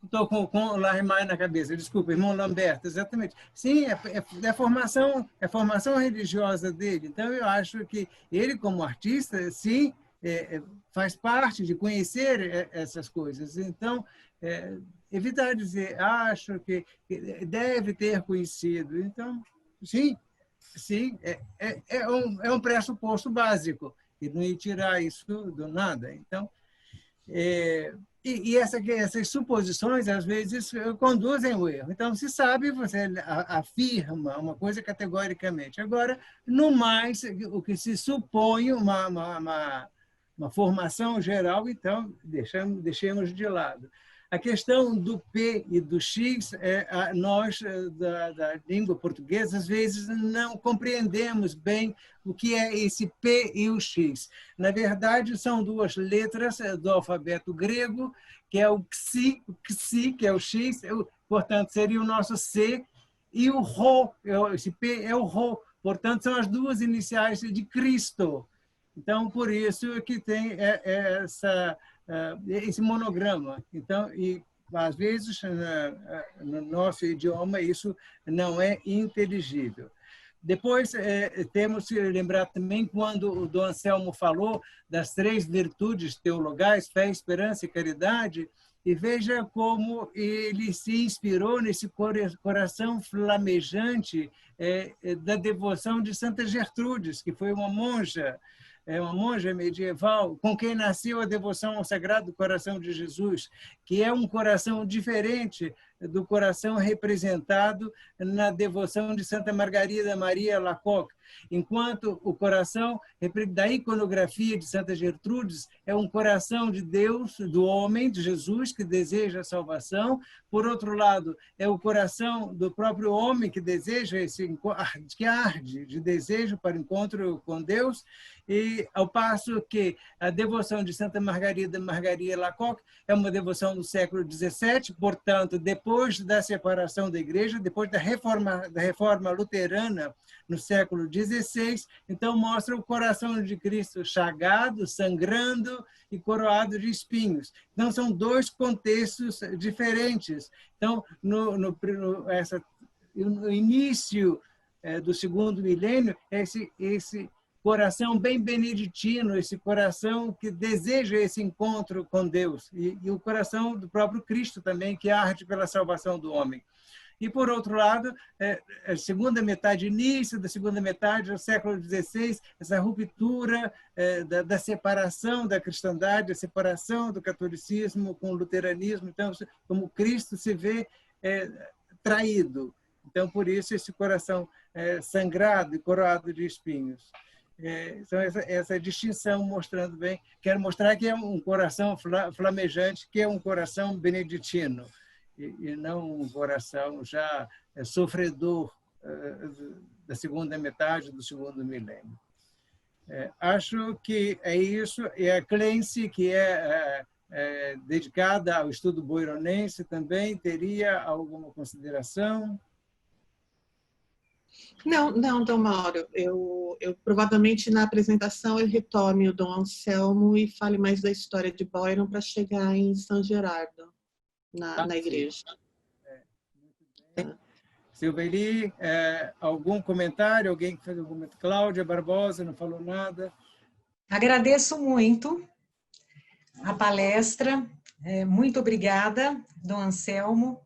Estou com o Larrimaier na cabeça, desculpa, irmão Lamberto, exatamente. Sim, é a formação religiosa dele. Então, eu acho que ele, como artista, sim, faz parte de conhecer essas coisas. Então, evitar dizer, acho que deve ter conhecido. Então, sim, é um pressuposto básico, e não ia tirar isso do nada. Então, essas suposições, às vezes, conduzem ao erro. Então, se sabe, você afirma uma coisa categoricamente. Agora, no mais, o que se supõe uma formação geral, então deixemos de lado. A questão do P e do X, nós, da língua portuguesa, às vezes não compreendemos bem o que é esse P e o X. Na verdade, são duas letras do alfabeto grego, que é o Xi, que é o X, portanto, seria o nosso C, e o Rho, esse P é o Rho, portanto, são as duas iniciais de Cristo. Então, por isso que tem esse monograma. Então, e às vezes no nosso idioma isso não é inteligível. Depois temos que lembrar também quando o Dom Anselmo falou das 3 virtudes teologais, fé, esperança e caridade, e veja como ele se inspirou nesse coração flamejante da devoção de Santa Gertrudes, que foi uma monja medieval, com quem nasceu a devoção ao Sagrado Coração de Jesus, que é um coração diferente do coração representado na devoção de Santa Margarida Maria Alacoque, enquanto o coração da iconografia de Santa Gertrudes é um coração de Deus, do homem, de Jesus, que deseja a salvação. Por outro lado, é o coração do próprio homem que deseja que arde de desejo para o encontro com Deus, e ao passo que a devoção de Santa Margarida Maria Alacoque é uma devoção do século XVII, portanto, depois da separação da Igreja, depois da reforma luterana no século XVI, então mostra o coração de Cristo chagado, sangrando e coroado de espinhos. Então, são 2 contextos diferentes. Então, no início do 2º milênio, esse coração bem beneditino, esse coração que deseja esse encontro com Deus, e o coração do próprio Cristo também, que arde pela salvação do homem. E, por outro lado, a segunda metade, início da segunda metade do século XVI, essa ruptura da separação da cristandade, a separação do catolicismo com o luteranismo, então, como Cristo se vê traído. Então, por isso, esse coração sangrado e coroado de espinhos. Então, essa distinção mostrando bem, quero mostrar que é um coração flamejante, que é um coração beneditino, e não um coração já sofredor da segunda metade do 2º milênio. Acho que é isso, e a Clence, que é dedicada ao estudo boironense, também teria alguma consideração? Não, Dom Mauro. Eu provavelmente na apresentação eu retome o Dom Anselmo e fale mais da história de Boiron para chegar em São Gerardo, na igreja. Muito bem. Silveli, algum comentário? Alguém que fez algum comentário? Cláudia Barbosa, não falou nada. Agradeço muito a palestra. Muito obrigada, Dom Anselmo.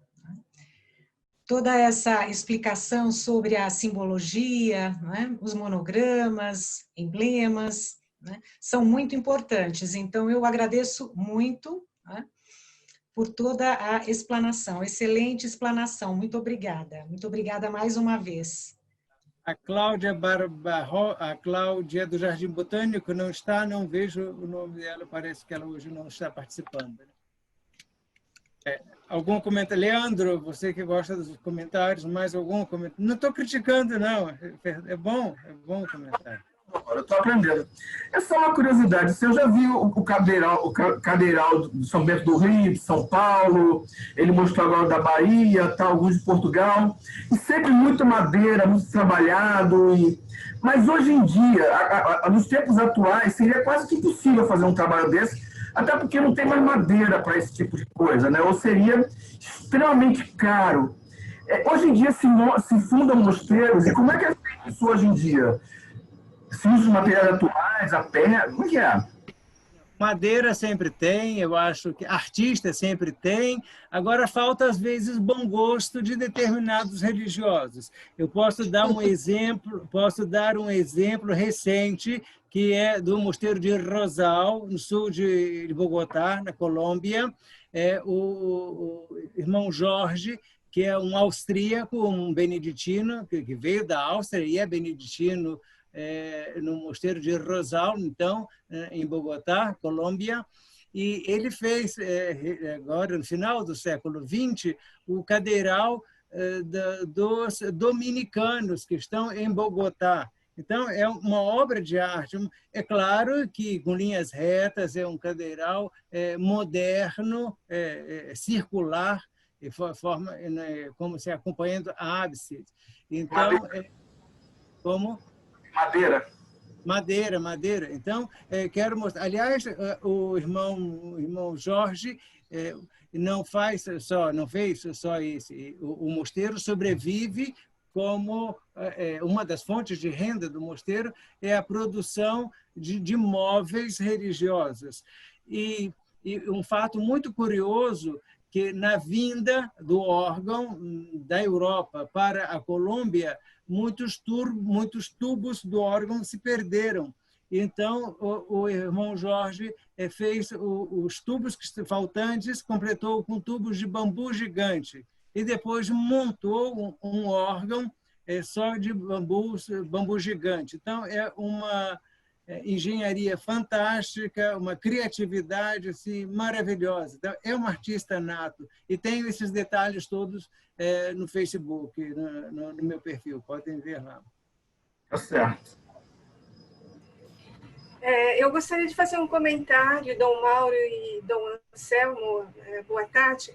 Toda essa explicação sobre a simbologia, né, os monogramas, emblemas, né, são muito importantes. Então, eu agradeço muito, né, por toda a explanação, excelente explanação. Muito obrigada. Muito obrigada mais uma vez. A Cláudia a Cláudia do Jardim Botânico não está, não vejo o nome dela, parece que ela hoje não está participando. Algum comentário? Leandro, você que gosta dos comentários, mais algum comentário? Não estou criticando, não. É bom o comentário. Eu estou aprendendo. É só uma curiosidade. Você já viu o cadeiral de São Bento do Rio, de São Paulo? Ele mostrou agora da Bahia, tá, alguns de Portugal. E sempre muito madeira, muito trabalhado. Mas hoje em dia, nos tempos atuais, seria quase que impossível fazer um trabalho desse, até porque não tem mais madeira para esse tipo de coisa, né? Ou seria extremamente caro. Hoje em dia se fundam mosteiros, e como é que é feito isso hoje em dia? Se usa os materiais atuais, a pedra, como é que é? Madeira sempre tem, eu acho que artista sempre tem, agora falta às vezes bom gosto de determinados religiosos. Eu posso dar um exemplo recente, que é do Mosteiro de Rosal, no sul de Bogotá, na Colômbia. O irmão Jorge, que é um austríaco, um beneditino, que veio da Áustria e é beneditino no mosteiro de Rosal, então, em Bogotá, Colômbia. E ele fez, agora, no final do século XX, o cadeiral dos dominicanos que estão em Bogotá. Então, é uma obra de arte. É claro que, com linhas retas, é um cadeiral moderno, circular, de forma, como se acompanhando a ábside. Então, como? Madeira. Então, quero mostrar. Aliás, o irmão Jorge não fez só esse. O mosteiro sobrevive como uma das fontes de renda do mosteiro é a produção de móveis religiosos. E um fato muito curioso que na vinda do órgão da Europa para a Colômbia, muitos tubos do órgão se perderam. Então, o irmão Jorge fez os tubos faltantes, completou com tubos de bambu gigante. E depois montou um órgão só de bambu gigante. Então, é uma engenharia fantástica, uma criatividade assim, maravilhosa. Então, é um artista nato. E tenho esses detalhes todos no Facebook, no meu perfil. Podem ver lá. Tá certo. Eu gostaria de fazer um comentário, Dom Mauro e Dom Anselmo, boa tarde,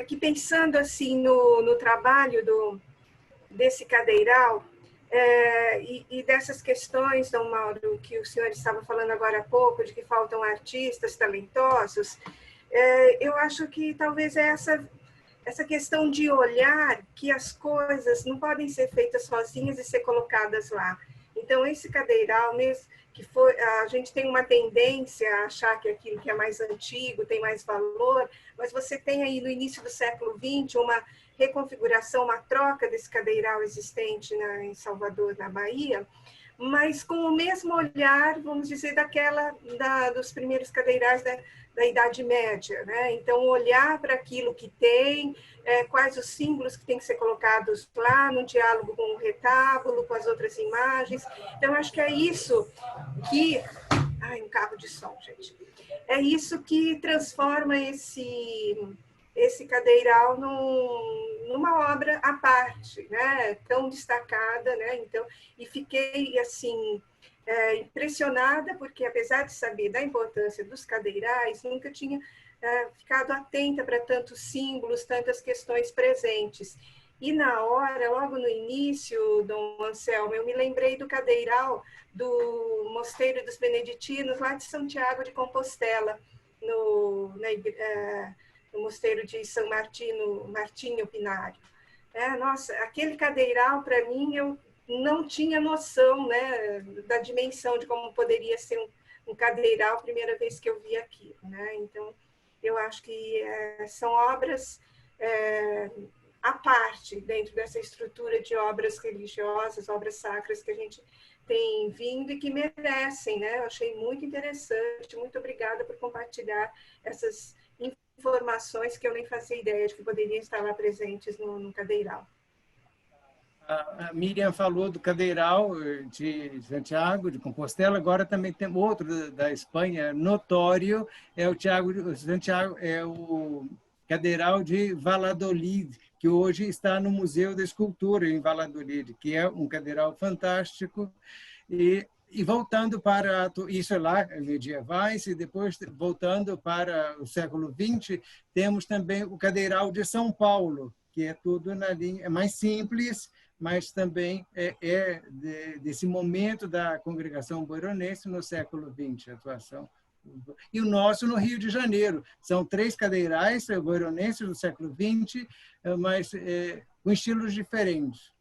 que pensando assim no trabalho desse cadeiral e dessas questões, Dom Mauro, que o senhor estava falando agora há pouco, de que faltam artistas talentosos, eu acho que talvez é essa questão de olhar que as coisas não podem ser feitas sozinhas e ser colocadas lá. Então, esse cadeiral mesmo, a gente tem uma tendência a achar que aquilo que é mais antigo tem mais valor, mas você tem aí no início do século XX uma reconfiguração, uma troca desse cadeiral existente em Salvador, na Bahia, mas com o mesmo olhar, vamos dizer, dos primeiros cadeirais da Idade Média, né? Então, olhar para aquilo que tem, quais os símbolos que têm que ser colocados lá, no diálogo com o retábulo, com as outras imagens. Então, acho que é isso que... Ai, um carro de som, gente. É isso que transforma esse cadeiral numa obra à parte, né? Tão destacada, né? Então, e fiquei, assim... impressionada, porque apesar de saber da importância dos cadeirais, nunca tinha ficado atenta para tantos símbolos, tantas questões presentes. E na hora, logo no início, Dom Anselmo, eu me lembrei do cadeiral do Mosteiro dos Beneditinos, lá de Santiago de Compostela, no Mosteiro de São Martinho Pinário. Nossa, aquele cadeiral, para mim, eu não tinha noção, né, da dimensão de como poderia ser um cadeiral a primeira vez que eu vi aquilo, né? Então, eu acho que são obras à parte dentro dessa estrutura de obras religiosas, obras sacras que a gente tem vindo e que merecem, né? Eu achei muito interessante, muito obrigada por compartilhar essas informações que eu nem fazia ideia de que poderiam estar lá presentes no cadeiral. A Miriam falou do cadeiral de Santiago, de Compostela, agora também tem outro da Espanha, notório, é o Santiago, é o cadeiral de Valladolid, que hoje está no Museu da Escultura em Valladolid, que é um cadeiral fantástico. E voltando para isso lá, medievais, e depois voltando para o século XX, temos também o cadeiral de São Paulo, que é tudo na linha, é mais simples, mas também desse momento da congregação boironense no século XX, a atuação. E o nosso no Rio de Janeiro. São 3 cadeirais boironenses do século XX, mas com estilos diferentes.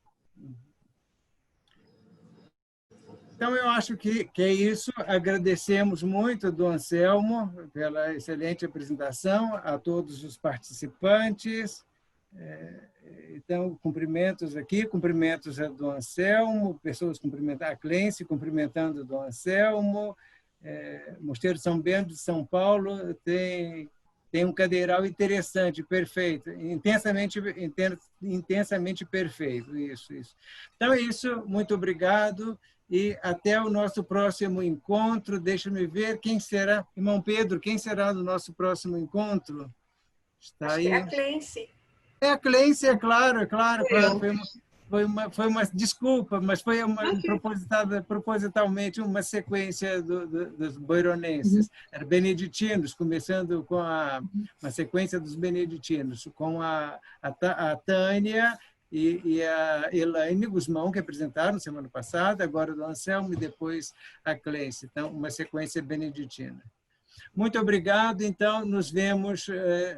Então, eu acho que é isso. Agradecemos muito, Dom Anselmo, pela excelente apresentação, a todos os participantes. Então, cumprimentos aqui, cumprimentos a Dom Anselmo, pessoas cumprimentando, a Clência cumprimentando Dom Anselmo, Mosteiro São Bento de São Paulo tem tem um cadeiral interessante, perfeito, intensamente perfeito, isso. Então é isso, muito obrigado e até o nosso próximo encontro. Deixa-me ver quem será, irmão Pedro, quem será no nosso próximo encontro? Está Acho aí. que é a Clency. É a Clency, é claro. Foi uma desculpa, mas foi propositalmente uma sequência dos boironenses. Era beneditinos, começando com uma sequência dos beneditinos, com a Tânia e a Elaine Guzmão, que apresentaram semana passada, agora o Anselmo e depois a Clency. Então, uma sequência beneditina. Muito obrigado. Então, nos vemos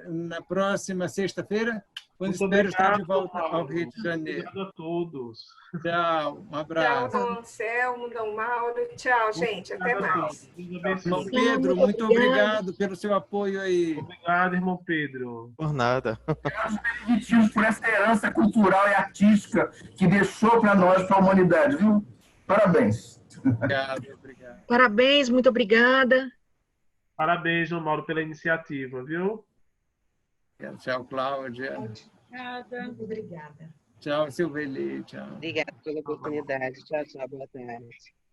na próxima sexta-feira, quando espero estar de volta ao Rio de Janeiro. Obrigado a todos. Tchau, um abraço. Tchau, Dom Anselmo, Dom Mauro. Tchau, gente. Até mais. Irmão Pedro, muito obrigado pelo seu apoio aí. Obrigado, irmão Pedro. Por nada. Beneditinos por essa herança cultural e artística que deixou para nós, para a humanidade, viu? Parabéns. Obrigado. Parabéns, muito obrigada. Parabéns, Dom Mauro, pela iniciativa, viu? Tchau, Cláudia. Obrigada. Muito obrigada. Tchau, Silveli. Tchau. Obrigada pela oportunidade. Tchau, boa tarde.